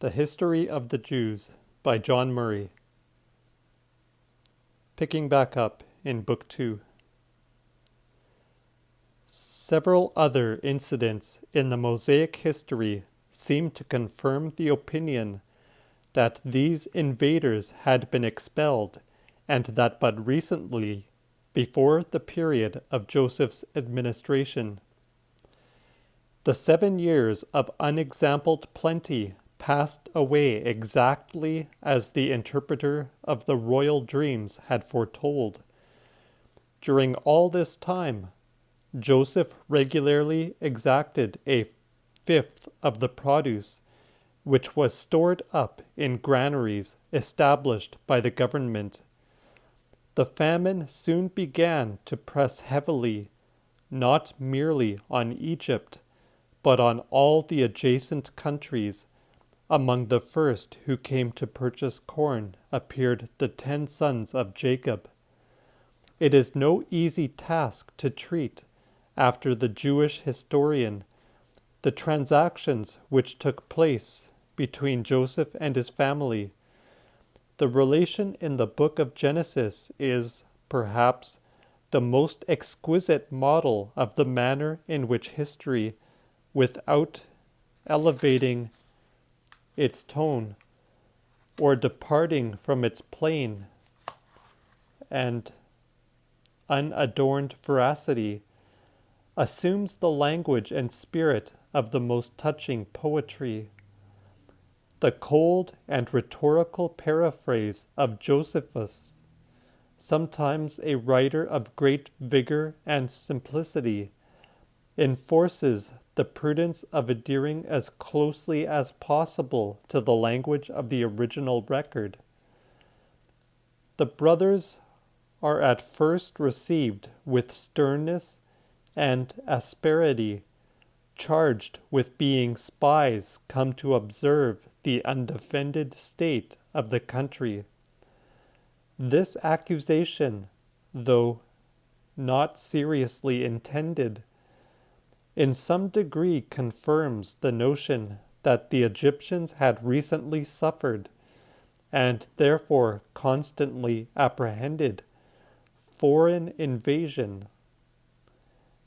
The History of the Jews by John Murray. Picking back up in Book 2. Several other incidents in the Mosaic history seem to confirm the opinion that these invaders had been expelled and that but recently, before the period of Joseph's administration. The 7 years of unexampled plenty passed away exactly as the interpreter of the royal dreams had foretold. During all this time, Joseph regularly exacted a fifth of the produce, which was stored up in granaries established by the government. The famine soon began to press heavily, not merely on Egypt, but on all the adjacent countries. Among the first who came to purchase corn appeared the 10 sons of Jacob. It is no easy task to treat, after the Jewish historian, the transactions which took place between Joseph and his family. The relation in the book of Genesis is, perhaps, the most exquisite model of the manner in which history, without elevating its tone or departing from its plain and unadorned veracity, assumes the language and spirit of the most touching poetry. The cold and rhetorical paraphrase of Josephus, sometimes a writer of great vigor and simplicity, enforces the prudence of adhering as closely as possible to the language of the original record. The brothers are at first received with sternness and asperity, charged with being spies come to observe the undefended state of the country. This accusation, though not seriously intended, in some degree confirms the notion that the Egyptians had recently suffered, and therefore constantly apprehended, foreign invasion.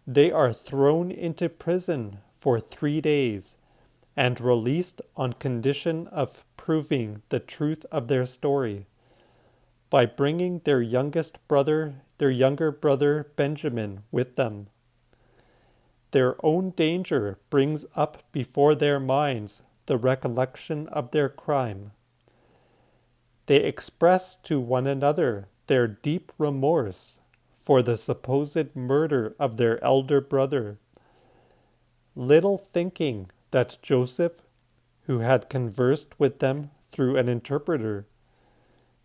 They are thrown into prison for 3 days, and released on condition of proving the truth of their story, by bringing their younger brother Benjamin with them. Their own danger brings up before their minds the recollection of their crime. They express to one another their deep remorse for the supposed murder of their elder brother, little thinking that Joseph, who had conversed with them through an interpreter,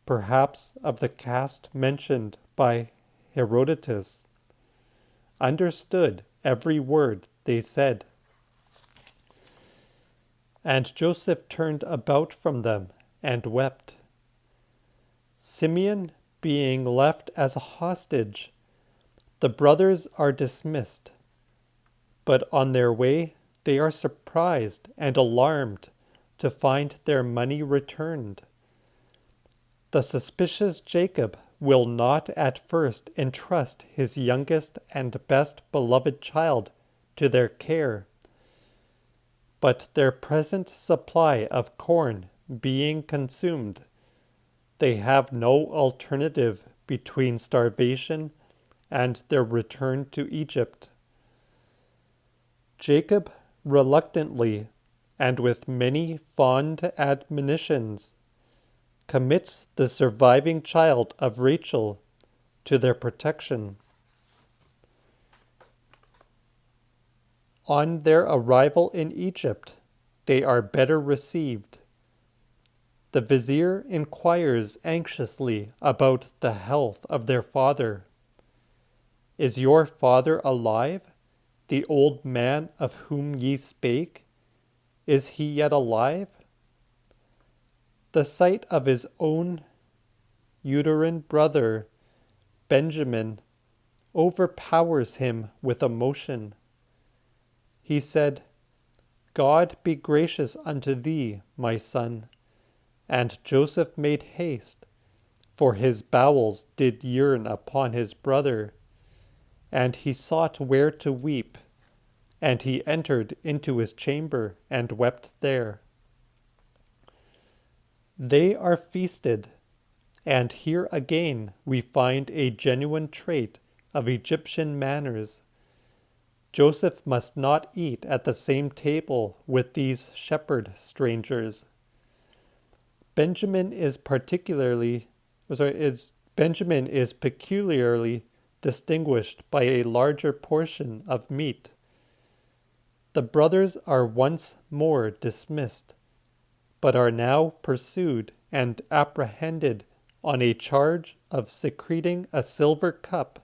perhaps of the caste mentioned by Herodotus, understood every word they said. And Joseph turned about from them and wept. Simeon being left as a hostage, the brothers are dismissed, but on their way they are surprised and alarmed to find their money returned. The suspicious Jacob will not at first entrust his youngest and best beloved child to their care, but their present supply of corn being consumed, they have no alternative between starvation and their return to Egypt. Jacob reluctantly, and with many fond admonitions, commits the surviving child of Rachel to their protection. On their arrival in Egypt, they are better received. The vizier inquires anxiously about the health of their father. Is your father alive, the old man of whom ye spake? Is he yet alive? The sight of his own uterine brother, Benjamin, overpowers him with emotion. He said, God be gracious unto thee, my son. And Joseph made haste, for his bowels did yearn upon his brother. And he sought where to weep, and he entered into his chamber and wept there. They are feasted, and here again we find a genuine trait of Egyptian manners. Joseph must not eat at the same table with these shepherd strangers. Benjamin is peculiarly distinguished by a larger portion of meat. The brothers are once more dismissed, but are now pursued and apprehended on a charge of secreting a silver cup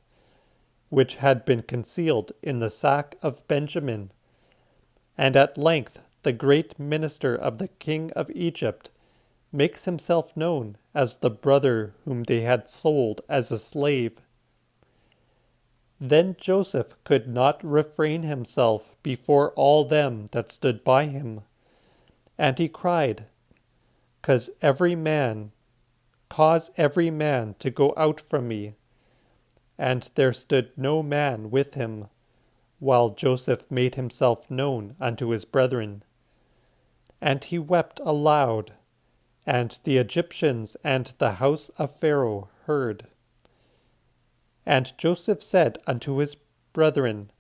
which had been concealed in the sack of Benjamin. And at length the great minister of the king of Egypt makes himself known as the brother whom they had sold as a slave. Then Joseph could not refrain himself before all them that stood by him, and he cried, Cause every man to go out from me. And there stood no man with him, while Joseph made himself known unto his brethren. And he wept aloud, and the Egyptians and the house of Pharaoh heard. And Joseph said unto his brethren,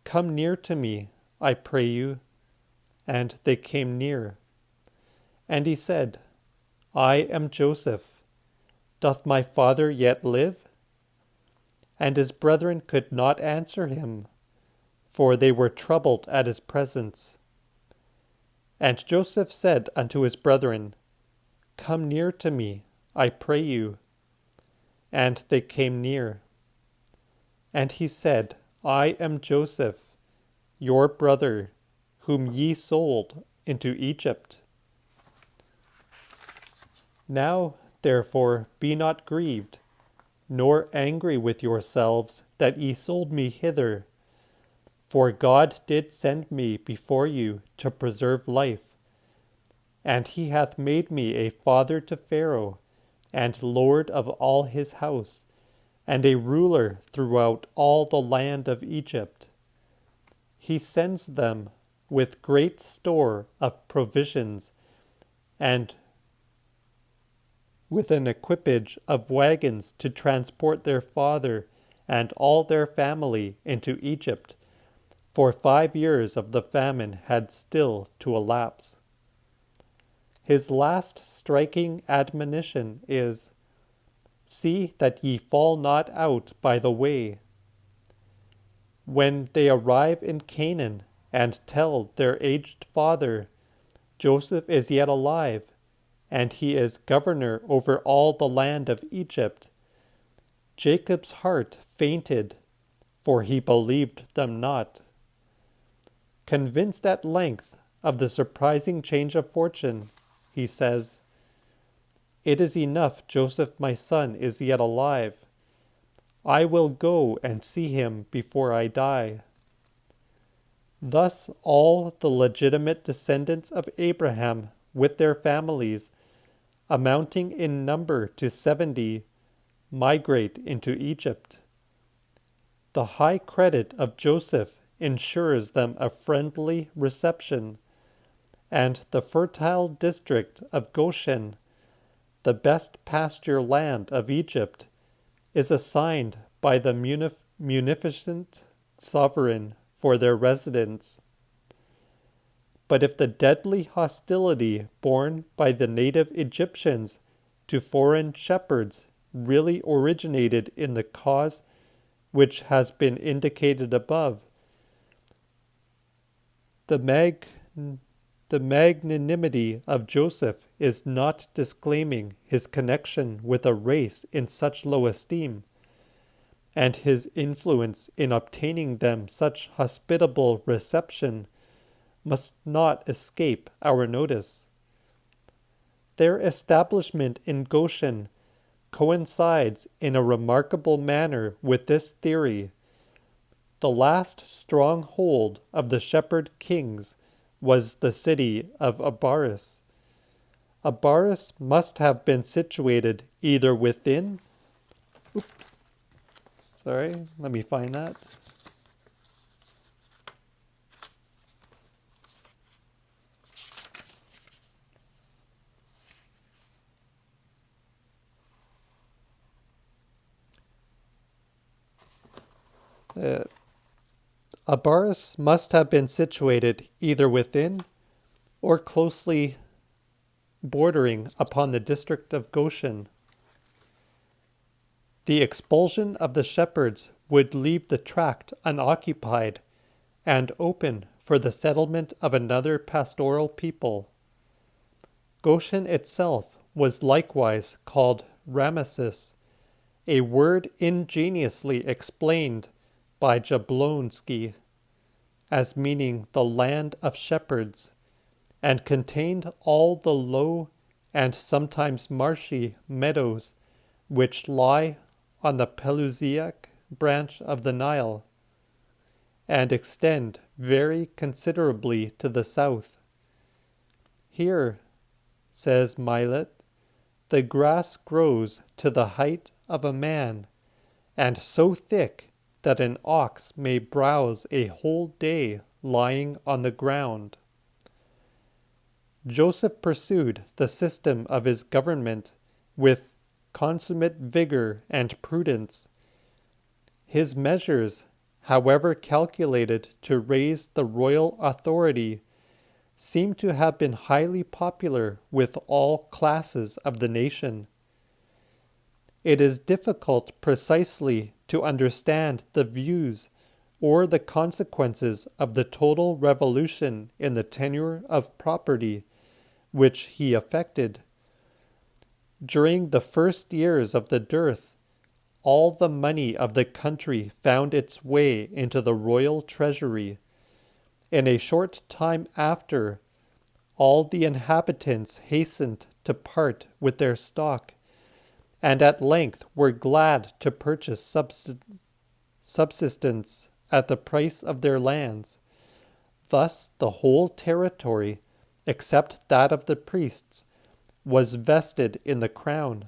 Come near to me, I pray you. And they came near. And he said, I am Joseph. Doth my father yet live? And his brethren could not answer him, for they were troubled at his presence. And Joseph said unto his brethren, Come near to me, I pray you. And they came near. And he said, I am Joseph, your brother, whom ye sold into Egypt. Now, therefore, be not grieved, nor angry with yourselves that ye sold me hither. For God did send me before you to preserve life. And he hath made me a father to Pharaoh, and lord of all his house, and a ruler throughout all the land of Egypt. He sends them with great store of provisions, and with an equipage of wagons to transport their father and all their family into Egypt, for 5 years of the famine had still to elapse. His last striking admonition is, See that ye fall not out by the way. When they arrive in Canaan and tell their aged father, Joseph is yet alive, and he is governor over all the land of Egypt, Jacob's heart fainted, for he believed them not. Convinced at length of the surprising change of fortune, he says, It is enough Joseph my son is yet alive. I will go and see him before I die. Thus all the legitimate descendants of Abraham with their families, amounting in number to 70, migrate into Egypt. The high credit of Joseph ensures them a friendly reception, and the fertile district of Goshen, the best pasture land of Egypt, is assigned by the munificent sovereign for their residence. But if the deadly hostility borne by the native Egyptians to foreign shepherds really originated in the cause which has been indicated above, the magnanimity of Joseph is not disclaiming his connection with a race in such low esteem, and his influence in obtaining them such hospitable reception must not escape our notice. Their establishment in Goshen coincides in a remarkable manner with this theory. The last stronghold of the shepherd kings was the city of Abaris. Abaris must have been situated either within... Sorry, let me find that. Abaris must have been situated either within or closely bordering upon the district of Goshen. The expulsion of the shepherds would leave the tract unoccupied and open for the settlement of another pastoral people. Goshen itself was likewise called Rameses, a word ingeniously explained by Jablonski as meaning the land of shepherds, and contained all the low and sometimes marshy meadows which lie on the Pelusiac branch of the Nile, and extend very considerably to the south. Here, says Milet, the grass grows to the height of a man, and so thick that an ox may browse a whole day lying on the ground. Joseph pursued the system of his government with consummate vigor and prudence. His measures, however calculated to raise the royal authority, seem to have been highly popular with all classes of the nation. It is difficult precisely to understand the views or the consequences of the total revolution in the tenure of property which he effected. During the first years of the dearth, all the money of the country found its way into the royal treasury. In a short time after, all the inhabitants hastened to part with their stock, and at length were glad to purchase subsistence at the price of their lands. Thus the whole territory, except that of the priests, was vested in the crown.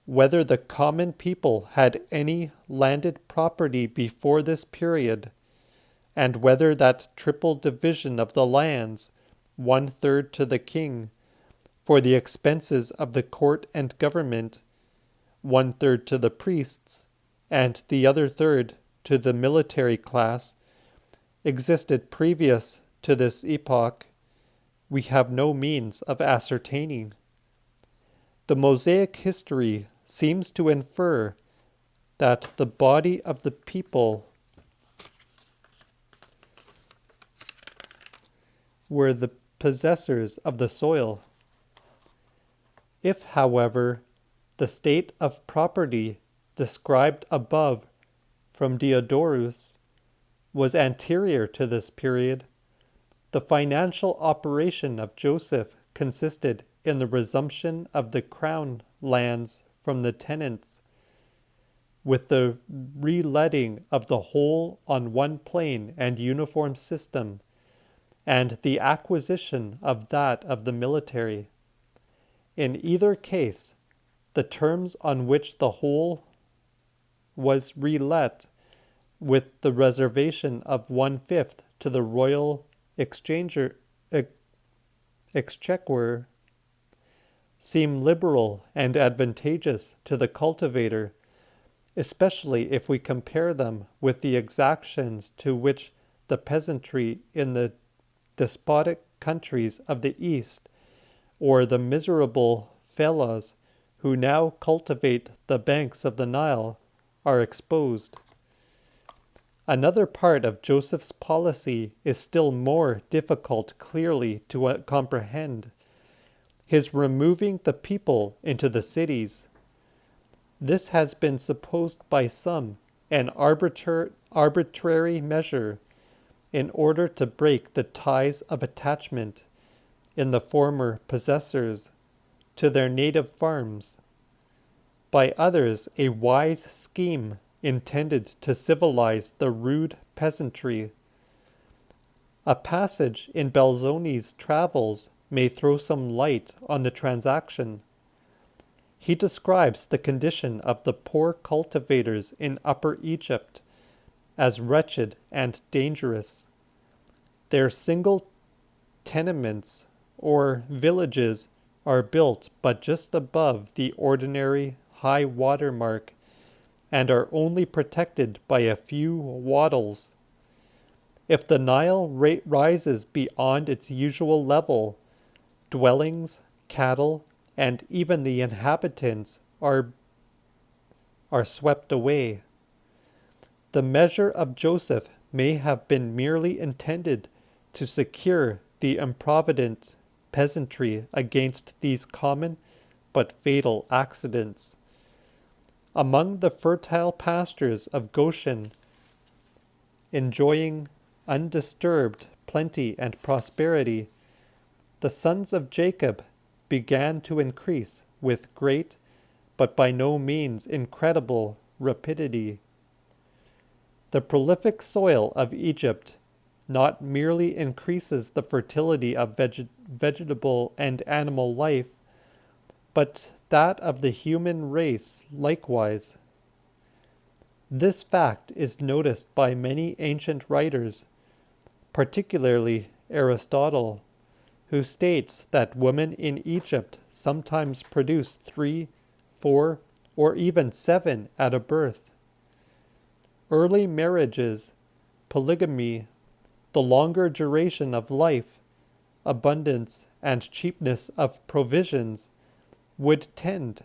Whether the common people had any landed property before this period, and whether that triple division of the lands, 1/3 to the king, for the expenses of the court and government, 1/3 to the priests, and the other third to the military class, existed previous to this epoch, we have no means of ascertaining. The Mosaic history seems to infer that the body of the people were the possessors of the soil. If, however, the state of property described above from Diodorus was anterior to this period, the financial operation of Joseph consisted in the resumption of the crown lands from the tenants, with the reletting of the whole on one plain and uniform system, and the acquisition of that of the military. In either case, the terms on which the whole was relet, with the reservation of 1/5 to the royal exchequer, seem liberal and advantageous to the cultivator, especially if we compare them with the exactions to which the peasantry in the despotic countries of the East, or the miserable fellahs who now cultivate the banks of the Nile, are exposed. Another part of Joseph's policy is still more difficult clearly to comprehend: his removing the people into the cities. This has been supposed by some an arbitrary measure, in order to break the ties of attachment in the former possessors to their native farms; by others a wise scheme intended to civilize the rude peasantry. A passage in Belzoni's travels may throw some light on the transaction. He describes the condition of the poor cultivators in Upper Egypt as wretched and dangerous. Their single tenements or villages are built but just above the ordinary high water mark and are only protected by a few wattles. If the Nile rises beyond its usual level, dwellings, cattle, and even the inhabitants are swept away. The measure of Joseph may have been merely intended to secure the improvident peasantry against these common but fatal accidents. Among the fertile pastures of Goshen, enjoying undisturbed plenty and prosperity, the sons of Jacob began to increase with great, but by no means incredible, rapidity. The prolific soil of Egypt not merely increases the fertility of vegetable and animal life, but that of the human race likewise. This fact is noticed by many ancient writers, particularly Aristotle, who states that women in Egypt sometimes produce 3, 4, or even 7 at a birth. Early marriages, polygamy, the longer duration of life, abundance and cheapness of provisions would tend,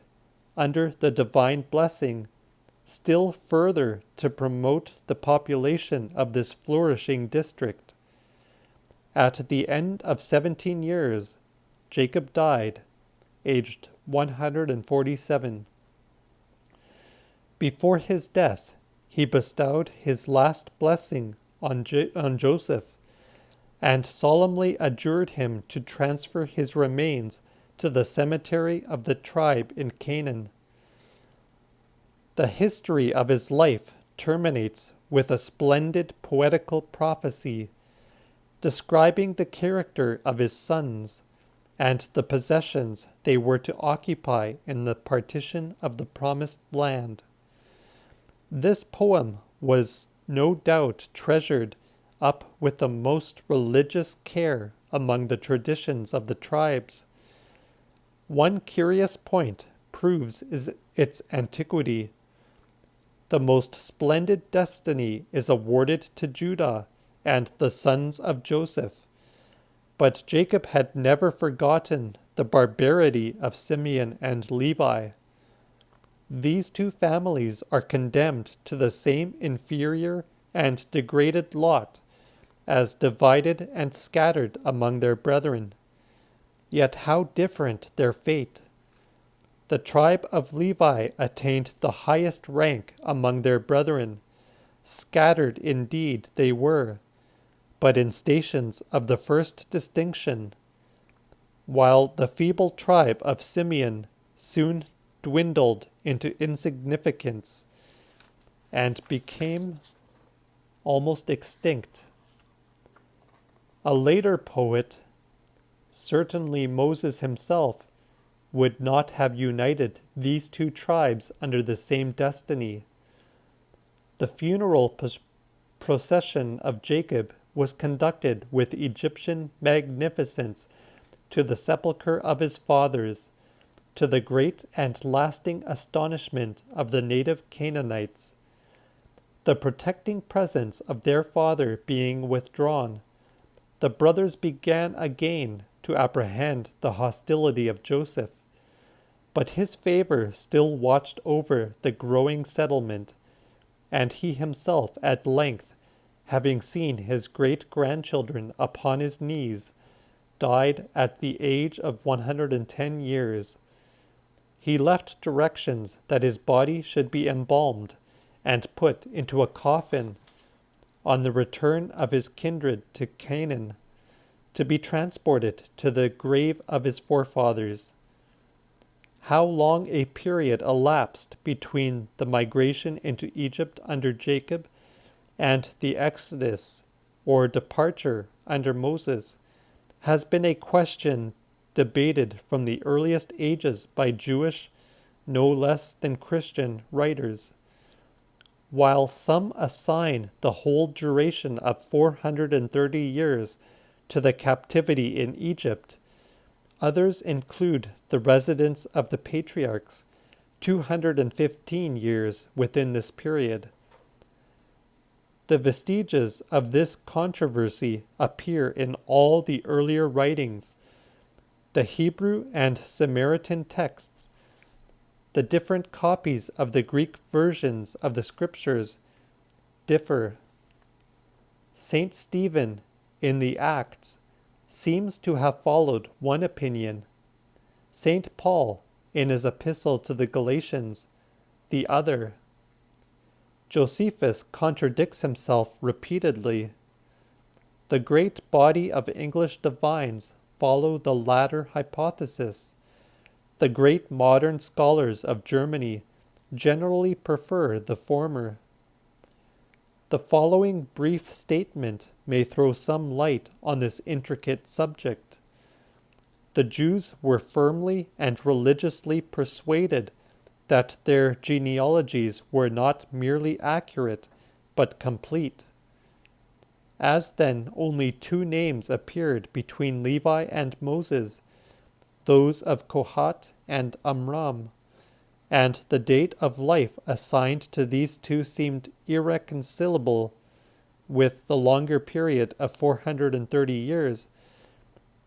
under the divine blessing, still further to promote the population of this flourishing district. At the end of 17 years, Jacob died, aged 147. Before his death, he bestowed his last blessing on Joseph, and solemnly adjured him to transfer his remains to the cemetery of the tribe in Canaan. The history of his life terminates with a splendid poetical prophecy describing the character of his sons and the possessions they were to occupy in the partition of the promised land. This poem was no doubt treasured up with the most religious care among the traditions of the tribes. One curious point proves its antiquity. The most splendid destiny is awarded to Judah and the sons of Joseph. But Jacob had never forgotten the barbarity of Simeon and Levi. These two families are condemned to the same inferior and degraded lot, as divided and scattered among their brethren. Yet how different their fate! The tribe of Levi attained the highest rank among their brethren. Scattered indeed they were, but in stations of the first distinction, while the feeble tribe of Simeon soon dwindled into insignificance and became almost extinct. A later poet, certainly Moses himself, would not have united these two tribes under the same destiny. The funeral procession of Jacob was conducted with Egyptian magnificence to the sepulchre of his fathers, to the great and lasting astonishment of the native Canaanites. The protecting presence of their father being withdrawn, the brothers began again to apprehend the hostility of Joseph. But his favor still watched over the growing settlement, and he himself at length, having seen his great-grandchildren upon his knees, died at the age of 110 years. He left directions that his body should be embalmed and put into a coffin on the return of his kindred to Canaan, to be transported to the grave of his forefathers. How long a period elapsed between the migration into Egypt under Jacob and the exodus or departure under Moses has been a question debated from the earliest ages by Jewish, no less than Christian, writers. While some assign the whole duration of 430 years to the captivity in Egypt, others include the residence of the patriarchs, 215 years within this period. The vestiges of this controversy appear in all the earlier writings. The Hebrew and Samaritan texts, the different copies of the Greek versions of the scriptures differ. Saint Stephen, in the Acts, seems to have followed one opinion. Saint Paul, in his epistle to the Galatians, the other. Josephus contradicts himself repeatedly. The great body of English divines follow the latter hypothesis. The great modern scholars of Germany generally prefer the former. The following brief statement may throw some light on this intricate subject. The Jews were firmly and religiously persuaded that their genealogies were not merely accurate, but complete. As then only two names appeared between Levi and Moses, those of Kohat and Amram, and the date of life assigned to these two seemed irreconcilable with the longer period of 430 years,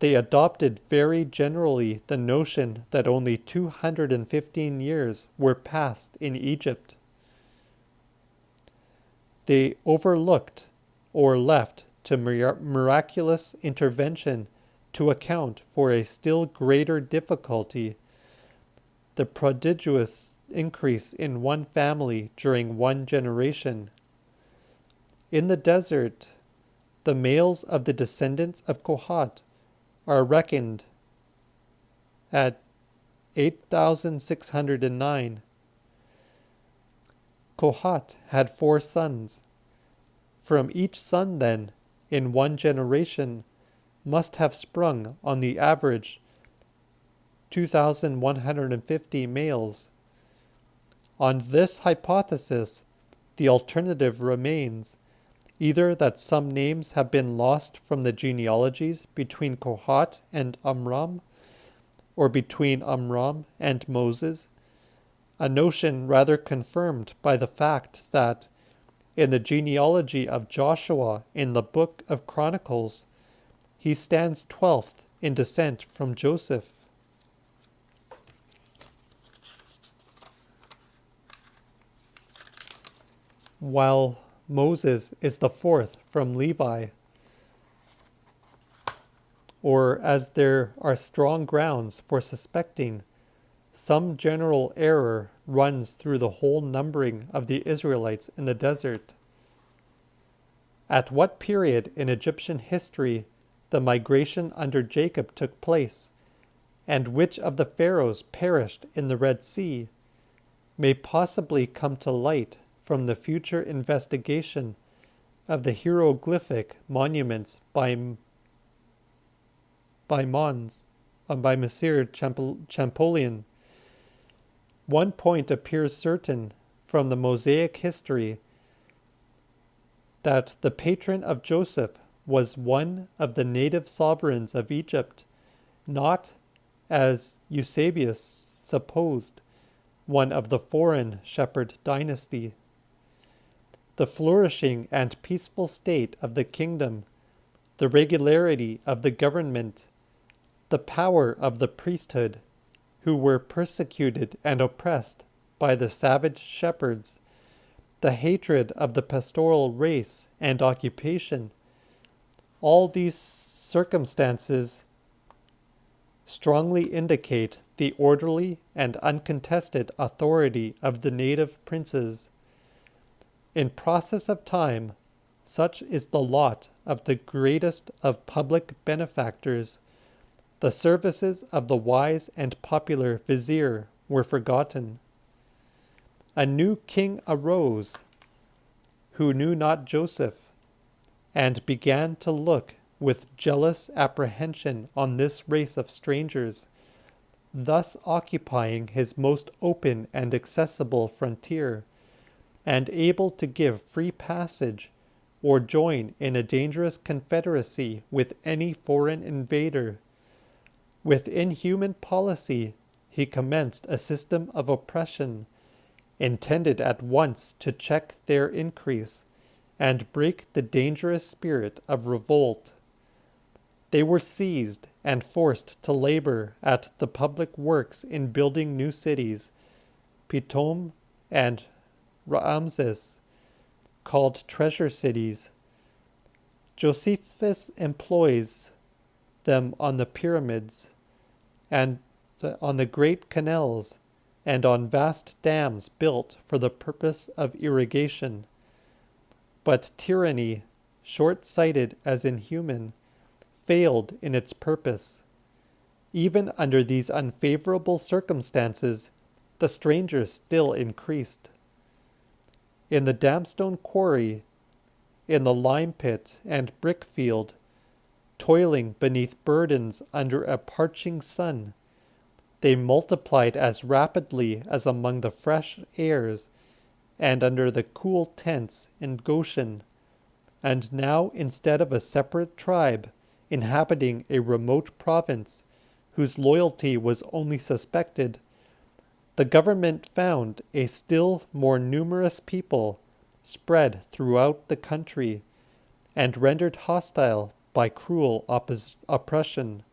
they adopted very generally the notion that only 215 years were passed in Egypt. They overlooked or left to miraculous intervention to account for a still greater difficulty, the prodigious increase in one family during one generation. In the desert, the males of the descendants of Kohat are reckoned at 8,609. Kohat had 4 sons. From each son, then, in one generation, must have sprung, on the average, 2,150 males. On this hypothesis, the alternative remains either that some names have been lost from the genealogies between Kohat and Amram, or between Amram and Moses, a notion rather confirmed by the fact that, in the genealogy of Joshua in the book of Chronicles, he stands 12th in descent from Joseph. While Moses is the 4th from Levi, or as there are strong grounds for suspecting, some general error runs through the whole numbering of the Israelites in the desert. At what period in Egyptian history the migration under Jacob took place, and which of the pharaohs perished in the Red Sea, may possibly come to light from the future investigation of the hieroglyphic monuments by Messire Champollion. One point appears certain from the Mosaic history, that the patron of Joseph was one of the native sovereigns of Egypt, not, as Eusebius supposed, one of the foreign shepherd dynasty. The flourishing and peaceful state of the kingdom, the regularity of the government, the power of the priesthood, who were persecuted and oppressed by the savage shepherds, the hatred of the pastoral race and occupation, all these circumstances strongly indicate the orderly and uncontested authority of the native princes. In process of time, such is the lot of the greatest of public benefactors. The services of the wise and popular vizier were forgotten. A new king arose, who knew not Joseph, and began to look with jealous apprehension on this race of strangers, thus occupying his most open and accessible frontier, and able to give free passage or join in a dangerous confederacy with any foreign invader. With inhuman policy, he commenced a system of oppression, intended at once to check their increase and break the dangerous spirit of revolt. They were seized and forced to labor at the public works in building new cities, Pitom and Ramses, called treasure cities. Josephus employs them on the pyramids, and on the great canals, and on vast dams built for the purpose of irrigation. But tyranny, short-sighted as inhuman, failed in its purpose. Even under these unfavorable circumstances, the strangers still increased. In the damstone quarry, in the lime pit and brick field, toiling beneath burdens under a parching sun, they multiplied as rapidly as among the fresh airs and under the cool tents in Goshen. And now, instead of a separate tribe inhabiting a remote province whose loyalty was only suspected, the government found a still more numerous people spread throughout the country and rendered hostile by cruel oppression.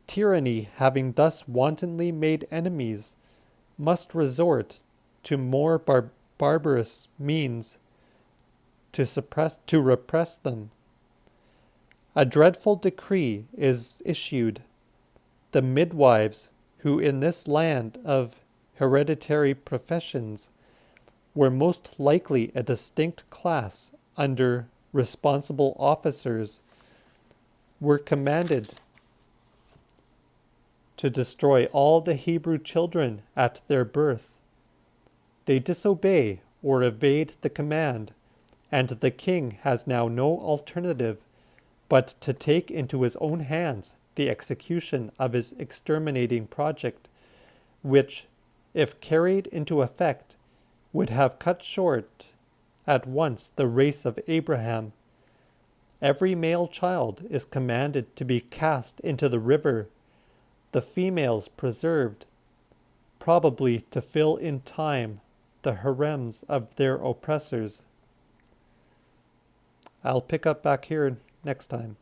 Tyranny, having thus wantonly made enemies, must resort to more barbarous means to repress them. A dreadful decree is issued. The midwives, who in this land of hereditary professions were most likely a distinct class under responsible officers, were commanded to destroy all the Hebrew children at their birth. They disobey or evade the command, and the king has now no alternative but to take into his own hands the execution of his exterminating project, which, if carried into effect, would have cut short at once the race of Abraham. Every male child is commanded to be cast into the river, the females preserved, probably to fill in time the harems of their oppressors. I'll pick up back here next time.